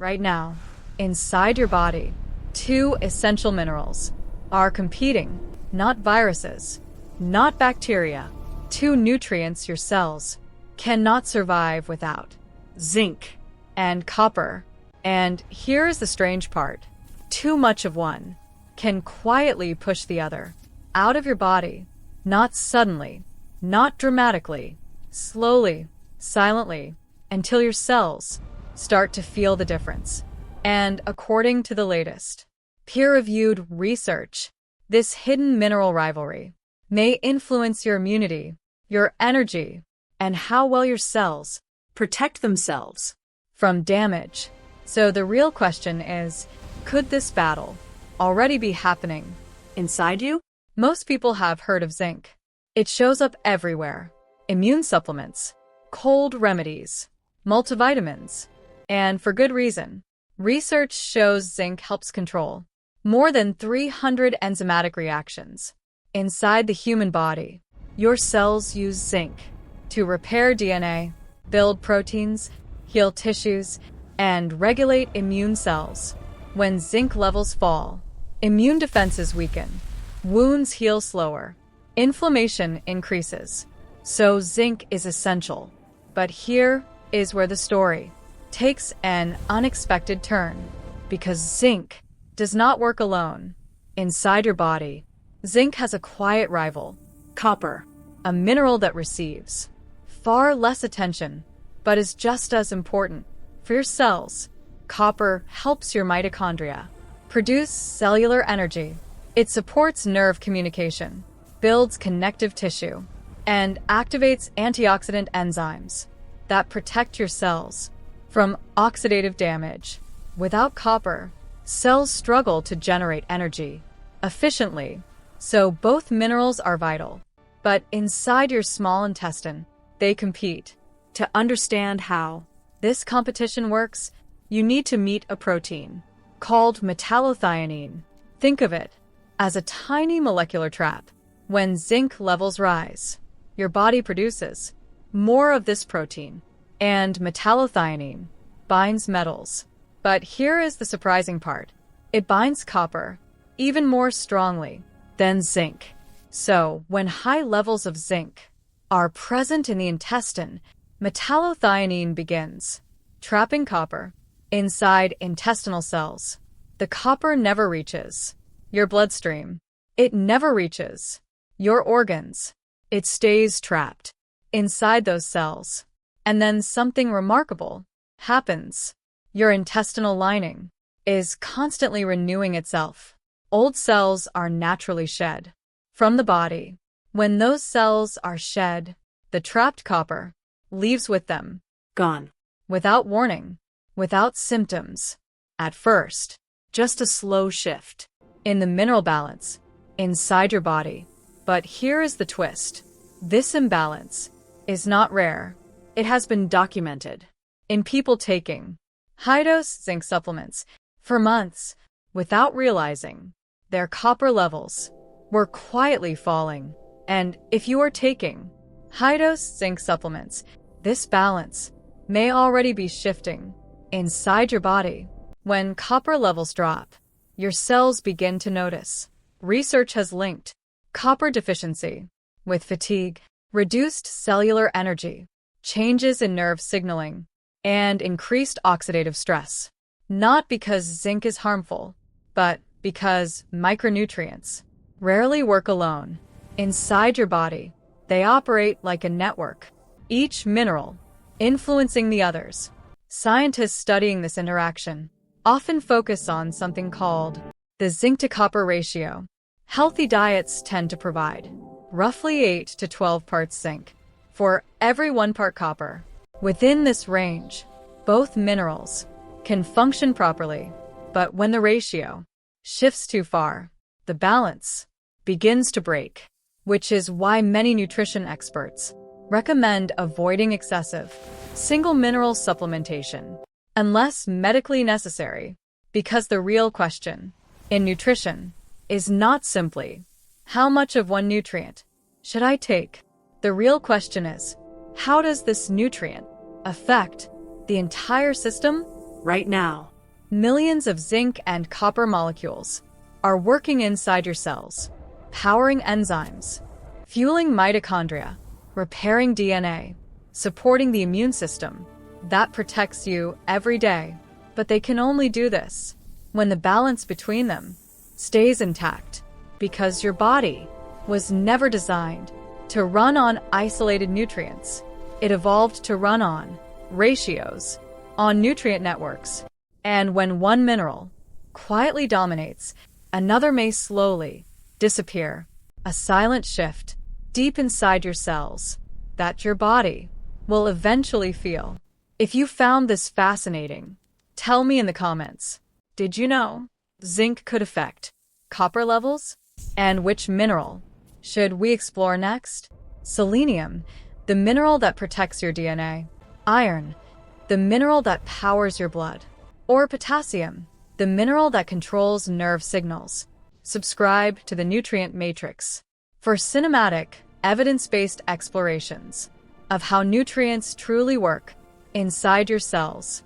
Right now, inside your body, two essential minerals are competing, not viruses, not bacteria, two nutrients your cells cannot survive without: zinc and copper. And here's the strange part: too much of one can quietly push the other out of your body, not suddenly, not dramatically, slowly, silently, until your cells start to feel the difference. And according to the latest peer-reviewed research, this hidden mineral rivalry may influence your immunity, your energy, and how well your cells protect themselves from damage. So the real question is, could this battle already be happening inside you? Most people have heard of zinc. It shows up everywhere: immune supplements, cold remedies, multivitamins. And for good reason. Research shows zinc helps control more than 300 enzymatic reactions inside the human body. Your cells use zinc to repair DNA, build proteins, heal tissues, and regulate immune cells. When zinc levels fall, immune defenses weaken, wounds heal slower, inflammation increases. So zinc is essential. But here is where the story takes an unexpected turn, because zinc does not work alone. Inside your body, zinc has a quiet rival: copper, a mineral that receives far less attention, but is just as important. For your cells, copper helps your mitochondria produce cellular energy. It supports nerve communication, builds connective tissue, and activates antioxidant enzymes that protect your cells from oxidative damage. Without copper, cells struggle to generate energy efficiently, so both minerals are vital. But inside your small intestine, they compete. To understand how this competition works, you need to meet a protein called Metallothionein. Think of it as a tiny molecular trap. When zinc levels rise, your body produces more of this protein, and Metallothionein binds metals. But here is the surprising part: it binds copper even more strongly than zinc. So, when high levels of zinc are present in the intestine, Metallothionein begins trapping copper inside intestinal cells. The copper never reaches your bloodstream. It never reaches your organs. It stays trapped inside those cells. And then something remarkable happens. Your intestinal lining is constantly renewing itself. Old cells are naturally shed from the body. When those cells are shed, the trapped copper leaves with them, gone, without warning, without symptoms. At first, just a slow shift in the mineral balance inside your body. But here is the twist: this imbalance is not rare. It has been documented in people taking high-dose zinc supplements for months without realizing their copper levels were quietly falling. And if you are taking high-dose zinc supplements, this balance may already be shifting inside your body. When copper levels drop, your cells begin to notice. Research has linked copper deficiency with fatigue, reduced cellular energy, changes in nerve signaling, and increased oxidative stress. Not because zinc is harmful, but because micronutrients rarely work alone. Inside your body, they operate like a network, each mineral influencing the others. Scientists studying this interaction often focus on something called the zinc-to-copper ratio. Healthy diets tend to provide roughly 8 to 12 parts zinc for every 1 part copper. Within this range, both minerals can function properly, but when the ratio shifts too far, the balance begins to break, which is why many nutrition experts recommend avoiding excessive single mineral supplementation unless medically necessary, because the real question in nutrition is not simply how much of one nutrient should I take. The real question is, how does this nutrient affect the entire system? Right now, Millions of zinc and copper molecules are working inside your cells, powering enzymes, fueling mitochondria, repairing DNA, supporting the immune system that protects you every day. But they can only do this when the balance between them stays intact, because your body was never designed to run on isolated nutrients. It evolved to run on ratios, on nutrient networks. And when one mineral quietly dominates, another may slowly disappear. A silent shift deep inside your cells that your body will eventually feel. If you found this fascinating, tell me in the comments. Did you know zinc could affect copper levels? And which mineral should we explore next? Selenium, the mineral that protects your DNA. Iron, the mineral that powers your blood. Or potassium, the mineral that controls nerve signals. Subscribe to the Nutrient Matrix for cinematic, evidence-based explorations of how nutrients truly work inside your cells.